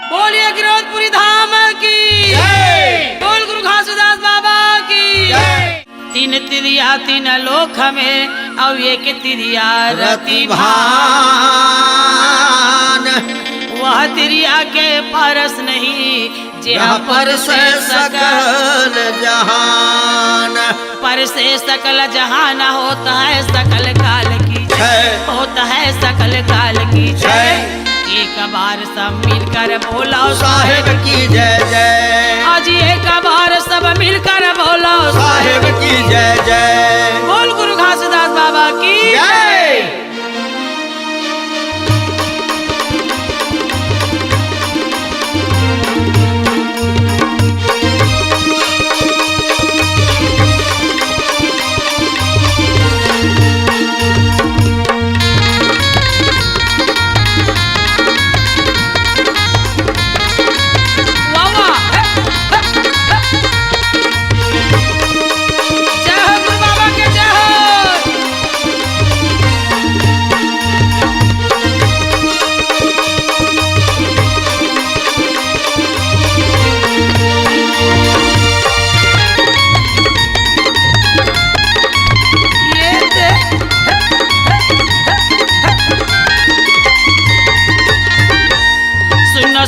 बोलिए गिरोधपुरी धाम की बोल गुरु घासीदास बाबा की। तीन तिरिया तीन लोक में अब एक तिरिया रति भान, वह तिरिया के परस नहीं जहाँ पर से सकल जहान। पर से सकल जहान होता है सकल काल की जय, होता है सकल काल की जय। एक बार सब मिलकर बोलो साहेब की जय जय। आज एक बार सब मिलकर बोलो साहेब की जय जय। बोल गुरु घासीदास बाबा की जय।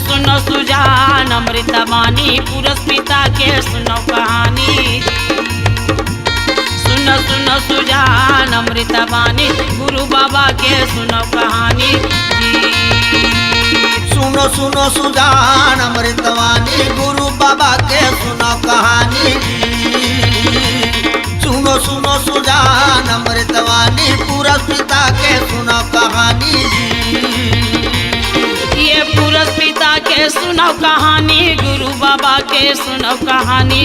सुनो सुजान अमृतवाणी पुरस्पिता के सुनो कहानी। सुनो सुनो सुजान अमृतवाणी गुरु बाबा के सुनो कहानी। सुनो सुनो सुजान अमृतवाणी गुरु बाबा के सुनो कहानी। सुनो सुनो सुजान अमृतवाणी पुरस्पिता के सुनो कहानी। ये पुरस्पिता के सुनो कहानी गुरु बाबा के सुनो कहानी।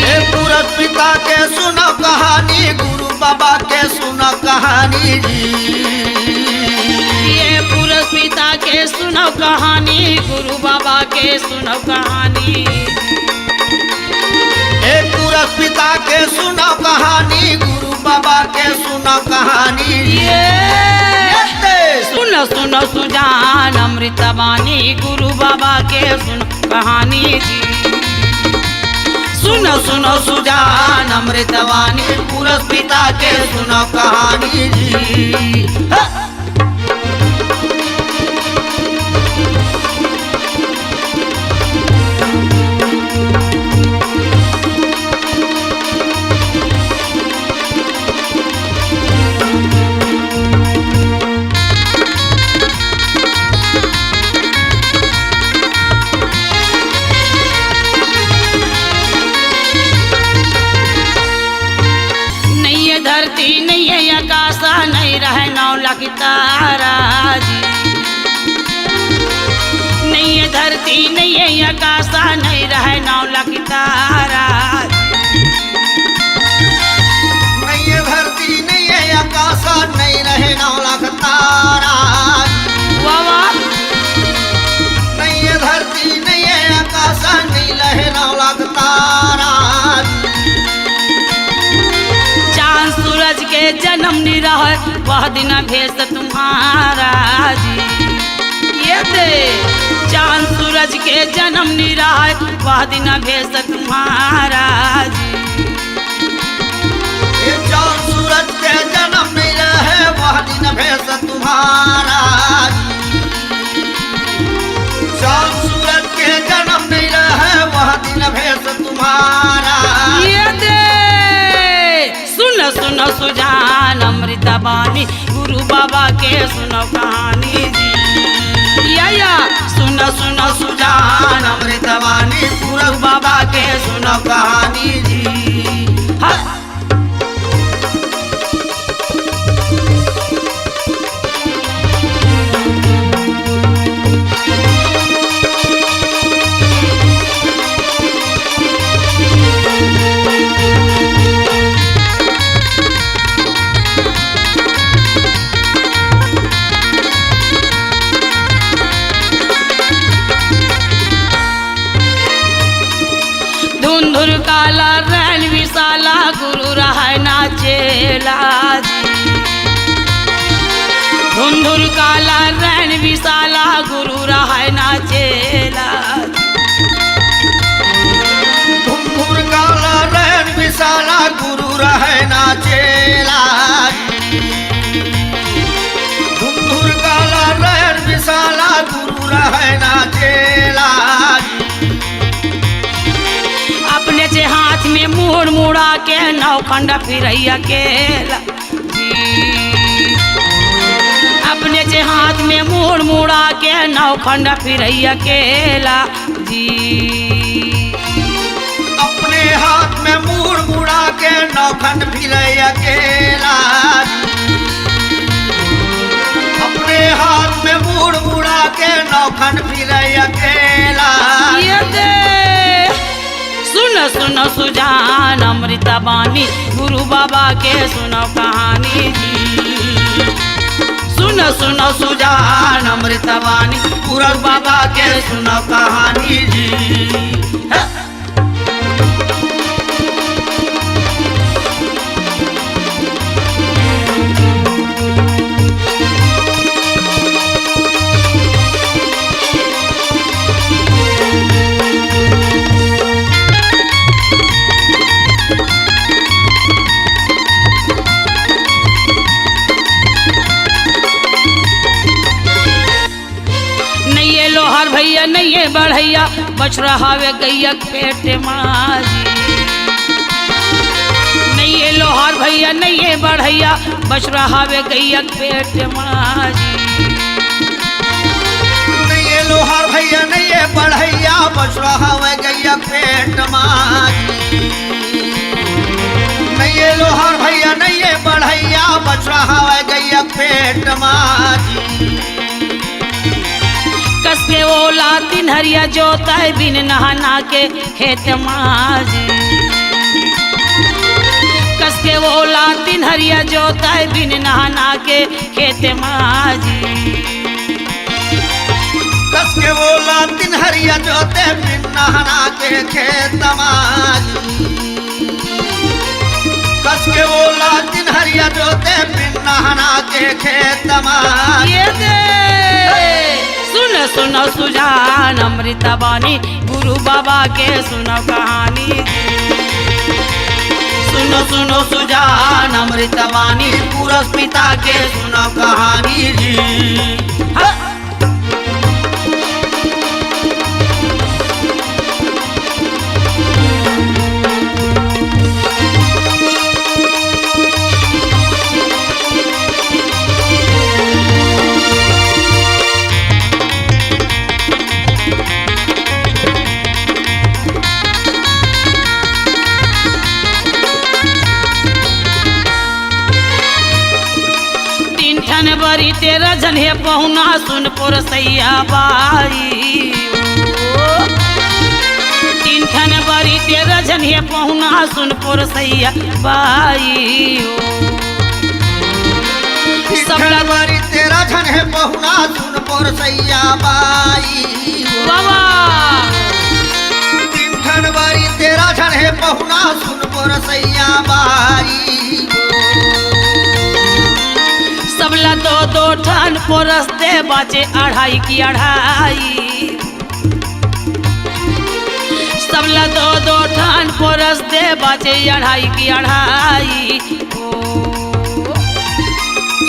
ये पुरस्पिता के सुनो कहानी गुरु बाबा के सुनो कहानी। ये पुरस्पिता के सुनो कहानी गुरु बाबा के सुनो कहानी। ये पुरस्पिता के सुनो कहानी गुरु बाबा के सुनो कहानी। सुनो सुनो सुजान अमृतवाणी गुरु बाबा के सुनो कहानी। सुनो सुनो सुजान अमृतवाणी पुरस्पिता के सुनो कहानी। धरती नहीं है आकाशा नहीं रहे नौला की तारा जी। नहीं है धरती नहीं है आकाशा नहीं रहे नौला की तारा। नहीं है धरती नहीं है आकाशा नहीं रहे नौला की तारा। वाह नहीं है धरती नहीं है आकाशा नहीं रहे नौला की तारा। सूरज के जन्म निरह वह दिन भेष तुम्हारा जी। ये दे चांद सूरज के जन्म निरह वह दिन भेष तुम्हारा जी। ये चांद सूरज के जन्म निरह वह दिन भेष तुम्हारा। चांद सूरज के जन्म निरह वह दिन भेष तुम्हारा। ये दे सुनो सुनो सुजान अमृतवाणी गुरु बाबा के सुनो कहानी जी। या सुनो सुनो सुजान अमृतवाणी गुरु बाबा के सुनो कहानी जी। धुंधुर काला रैन विशाला गुरु रहा नाचेला जी। धुंधुर काला रैन विशाला गुरु रहे ना चेला अपने से हाथ में मुड़ मुड़ा के नौखंड फिरैया अकेला जी। अपने से हाथ में मुड़ मुड़ा के नौखंड फिरैया अकेला जी। अपने हाथ में मुड़ मुड़ा के नौखंड फिरे अकेला अपने हाथ में मुड़ मुड़ा के नौखंड फिरे अकेला ये दे सुनो सुनो सुजान अमृता बानी गुरु बाबा के सुनो कहानी जी। सुनो सुनो सुजान अमृता बानी गुरु बाबा के सुनो कहानी जी। लोहार भैया नहीं बढ़ैया बच रहा वे गैया पेट माजी। नहीं लोहार भैया नहीं बढ़ैया बच रहा वे गैया पेट माजी। नहीं लोहार भैया नहीं बढ़ैया बच रहा वे गैया पेट माजी। नहीं लोहार भैया नहीं बढ़ैया बच रहा वे गैया पेट माजी। कसके ओला दिन हरिया जोता है बिन नहाना के खेत माजी। कसके ओला दिन हरिया जोता है बिन नहाना के खेत माजी। कसके ओला दिन हरिया जोते बिन नहाना के खेत माजी। कसके ओला दिन हरिया जोते बिन नहाना के खेत माजी। सुनो सुनो सुजान अमृता बानी गुरु बाबा के सुनो कहानी जी। सुनो सुनो सुजान अमृता बानी पुरस पिता के सुनो कहानी जी। बरी तेरा जन्हे पहुना सुन पोरसैया बाई। तीन ठन बरी तेरा जन्हे पहुना सुन पोरसैया बाई। सबला बरी तेरा जन्हे पहुना सुन पोरसैया बाई। बाबा तीन ठन बरी तेरा जन्हे पहुना सुन पोरसैया बाई। सबला दो दो ठन पोरस दे बाचे अढ़ाई की अढ़ाई। सबला दो दो ठन पोरस दे बाचे अढ़ाई की अढ़ाई।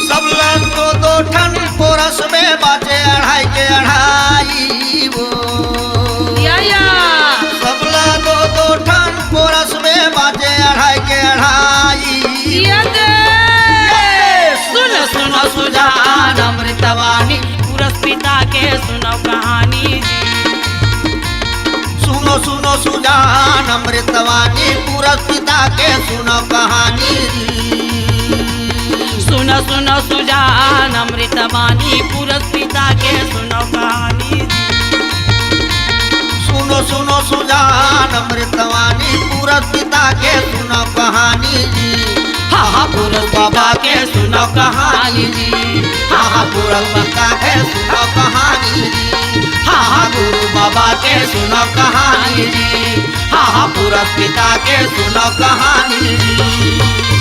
सबला दो दो ठन पोरस में बाचे अढ़ाई के अढ़ाई। सबला दो दो ठन पोरस में बाचे अढ़ाई के अढ़ाई। सुनो सुनो सुजान अमृतवाणी पुरस पिता के सुनो कहानी जी। सुनो सुनो सुजान अमृतवाणी पुरस पिता के सुनो कहानी जी। सुनो सुनो सुजान अमृतवाणी पुरस पिता के सुनो कहानी जी। सुनो सुनो सुजान अमृतवाणी पुरस पिता के सुनो कहानी जी। हाँ पुरस बाबा के सुनो कहानी जी। हाँ पुरस बाबा के सुनो कहानी जी। हाँ गुरु बाबा के सुनो कहानी जी। हाँ पुरस पिता के सुनो कहानी जी।